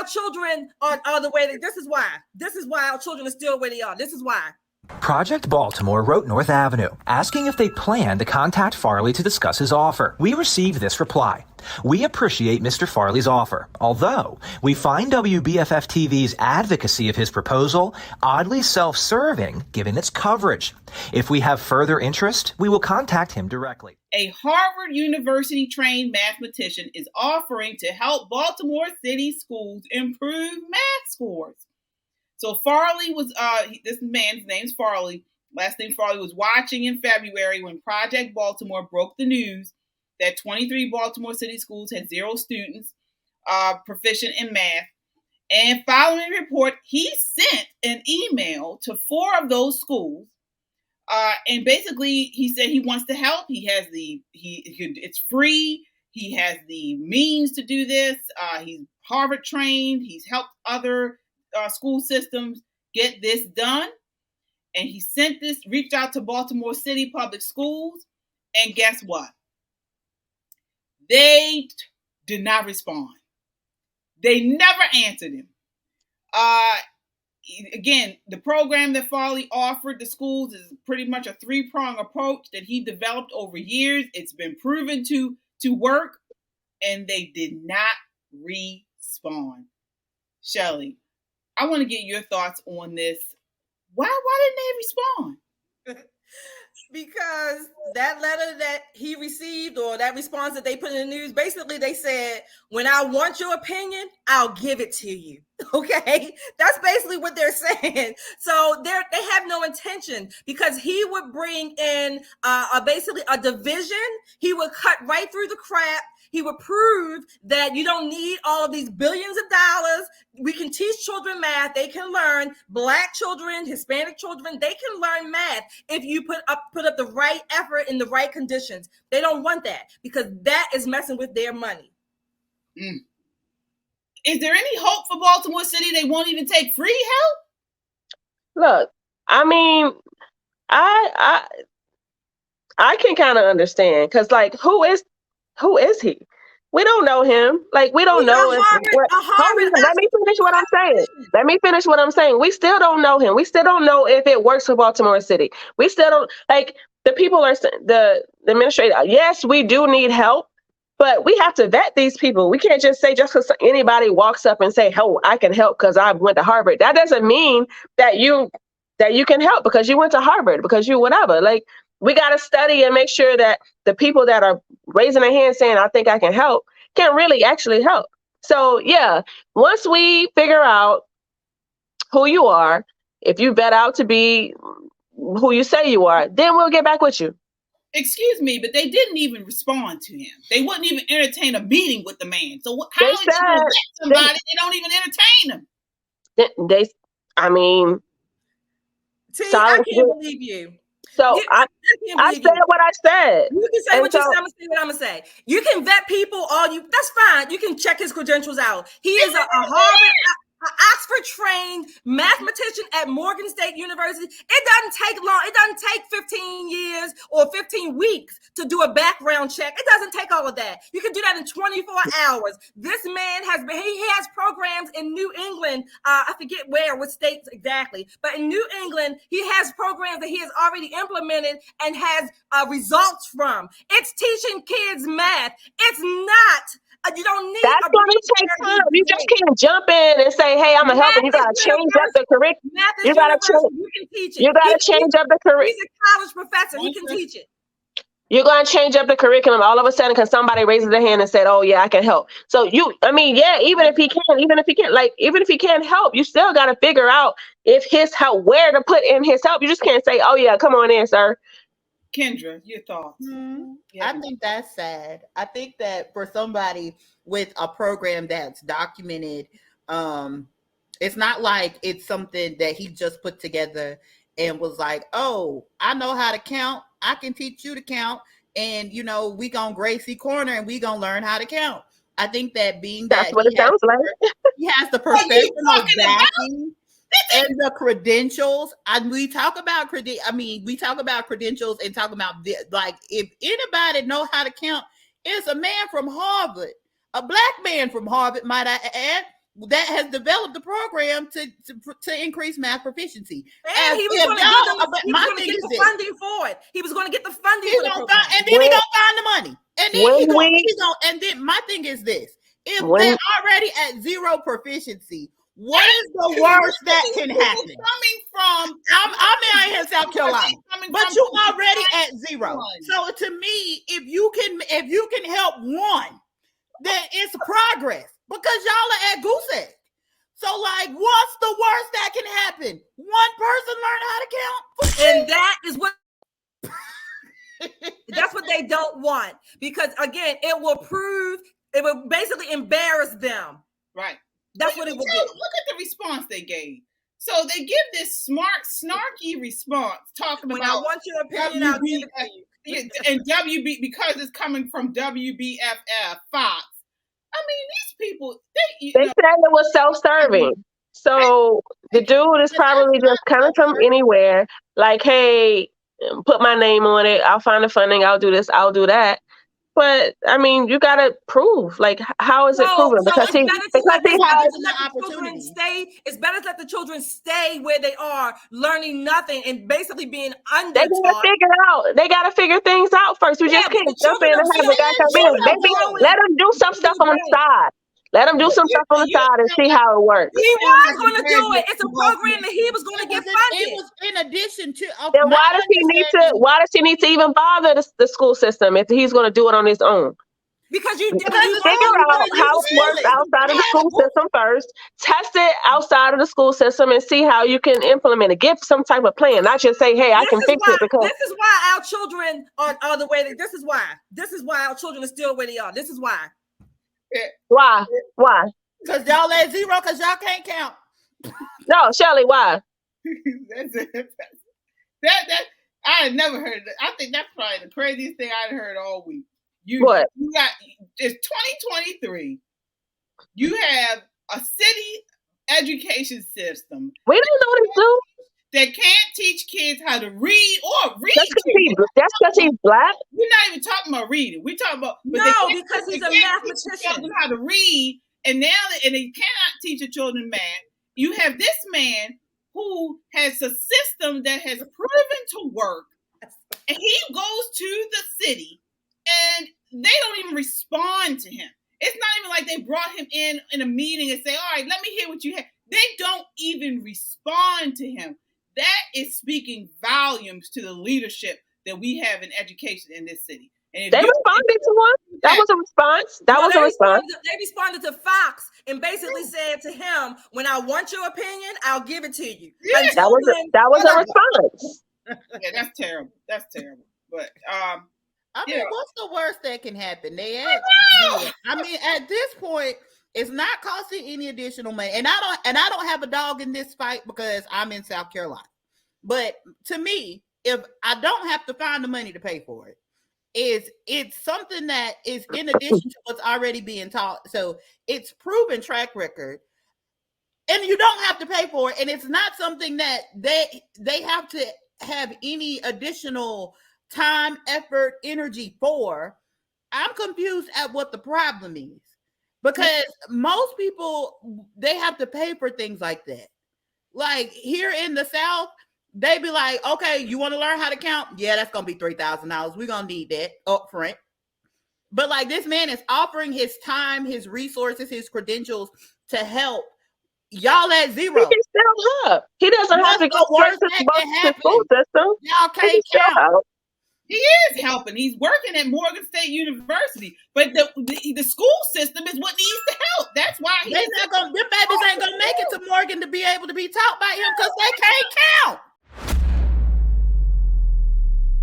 children are the way this is why our children are still where they are. This is why. Project Baltimore wrote North Avenue, asking if they plan to contact Farley to discuss his offer. We received this reply. We appreciate Mr. Farley's offer, although we find WBFF TV's advocacy of his proposal oddly self-serving given its coverage. If we have further interest, we will contact him directly. A Harvard University-trained mathematician is offering to help Baltimore City Schools improve math scores. So Farley was, this man's name's Farley, last name Farley, was watching in February when Project Baltimore broke the news that 23 Baltimore City schools had 0 students proficient in math. And following the report, he sent an email to 4 of those schools. And basically, he said he wants to help. He has it's free. He has the means to do this. He's Harvard trained. He's helped other school systems get this done. And he reached out to Baltimore City Public Schools. And guess what? They did not respond. They never answered him. Again, the program that Farley offered the schools is pretty much a 3-prong approach that he developed over years. It's been proven to work, and they did not respond. Shelley, I want to get your thoughts on this. Why didn't they respond? Because that letter that he received, or that response that they put in the news, basically they said, when I want your opinion, I'll give it to you. Okay, that's basically what they're saying. So they have no intention, because he would bring in basically a division. He would cut right through the crap. He would prove that you don't need all of these billions of dollars. We can teach children math. They can learn. Black children, Hispanic children, they can learn math if you put up the right effort in the right conditions. They don't want that, because that is messing with their money. Mm. Is there any hope for Baltimore City? They won't even take free help? Look, I mean, I can kind of understand, because like, who is he? We don't know him. Like, we don't know. Let me finish what I'm saying. We still don't know him. We still don't know if it works for Baltimore City. We still don't, like, the people are, the administrator, yes, we do need help, but we have to vet these people. We can't just say, just because anybody walks up and say, oh, I can help because I went to Harvard. That doesn't mean that you can help because you went to Harvard, because you whatever. Like, we got to study and make sure that the people that are raising their hand saying, I think I can help, can really actually help. So yeah, once we figure out who you are, if you vet out to be who you say you are, then we'll get back with you. Excuse me, but they didn't even respond to him. They wouldn't even entertain a meeting with the man. So how is it somebody they don't even entertain him? I can't believe you. So I said what I said. You can say what you said. I'm gonna say what I'm gonna say. You can vet people that's fine. You can check his credentials out. He is a Harvard, Oxford-trained mathematician at Morgan State University. It doesn't take long. It doesn't take 15 years or 15 weeks to do a background check. It doesn't take all of that. You can do that in 24 hours. This man has programs in New England. I forget what states exactly, but in New England, he has programs that he has already implemented and has results from. It's teaching kids math. It's not. You don't need. That's going to take time. You just can't jump in and say, "Hey, I'm gonna help," and you gotta change up the curriculum. You gotta change. You can teach it. You gotta change up the curriculum. He's a college professor. He can teach it. You're gonna change up the curriculum all of a sudden because somebody raises their hand and said, "Oh yeah, I can help." So even if he can't help, you still gotta figure out where to put in his help. You just can't say, "Oh yeah, come on in, sir." Kendra, your thoughts? Mm-hmm. Yeah. I think that's sad. I think that for somebody with a program that's documented, it's not like it's something that he just put together and was like, oh, I know how to count. I can teach you to count. And, we gonna Gracie Corner and we gonna learn how to count. I think that that's what it sounds like. He has the professional backing and the credentials. We talk about credentials and talk about if anybody know how to count, it's a man from Harvard, a black man from Harvard, might I add, that has developed the program to increase math proficiency. And he was going to get the funding for it. He was going to get the funding for the program. And then he gonna find the money. And then and then my thing is this: if they're already at zero proficiency, what is the worst that can happen? Coming from, I'm in South Carolina, but you already at zero. So to me, if you can help one, then it's progress, because y'all are at goose egg. So like, what's the worst that can happen? One person learn how to count, and that is what. That's what they don't want, because again, it will basically embarrass them. Right. That's what it will do. Look at the response they gave. So they give this smart, snarky response talking when about. I want your opinion, I'll give it to you. And WB, because it's coming from WBFF Fox. I mean, these people, they said it was self-serving. So the dude is probably just coming from anywhere. Like, hey, put my name on it. I'll find the funding. I'll do this. I'll do that. But I mean, you gotta prove. Like, how is it proven? Because it's better to let the children stay where they are, learning nothing and basically being under. They gotta figure things out first. We just can't jump in and have the guy come in. Maybe let them do some stuff on the side. Let them do some stuff on the side and see how it works. He was going to do it. It's a program that he was going to get funded. It was in addition to. Then why does he need to even bother the school system if he's going to do it on his own? Because you figure out how it works outside of the school system first. Test it outside of the school system and see how you can implement it. Give some type of plan. Not just say, "Hey, I can fix it." Because this is why our children are the way. This is why our children are still where they are. This is why. Why? Because y'all at zero, because y'all can't count. No, Shelley, why? that I had never heard that. I think that's probably the craziest thing I'd heard all week. What? It's 2023. You have a city education system. We don't know what to do. That can't teach kids how to read or read. That's because he's black. We're not even talking about reading. We're talking about because he's a mathematician. Teach how to read, and they cannot teach the children math. You have this man who has a system that has proven to work, and he goes to the city, and they don't even respond to him. It's not even like they brought him in a meeting and say, "All right, let me hear what you have." They don't even respond to him. That is speaking volumes to the leadership that we have in education in this city. And they responded to one. That was a response. They responded to Fox and basically said to him, "When I want your opinion, I'll give it to you." Yeah. That was a response. Yeah, that's terrible. That's terrible. But what's the worst that can happen? At this point, it's not costing any additional money, and I don't have a dog in this fight because I'm in South Carolina. But to me, if I don't have to find the money to pay for it, it's something that is in addition to what's already being taught. So it's proven track record, and you don't have to pay for it, and it's not something that they have to have any additional time, effort, energy for. I'm confused at what the problem is. Because most people, they have to pay for things like that. Like here in the South, they be like, "Okay, you want to learn how to count? Yeah, that's going to be $3,000. We're going to need that up front." But like this man is offering his time, his resources, his credentials to help y'all at zero. He can still help. He doesn't have to go work the school system. Y'all can't count. He is helping. He's working at Morgan State University, but the school system is what needs to help. That's why them babies ain't gonna make it to Morgan to be able to be taught by him because they can't count.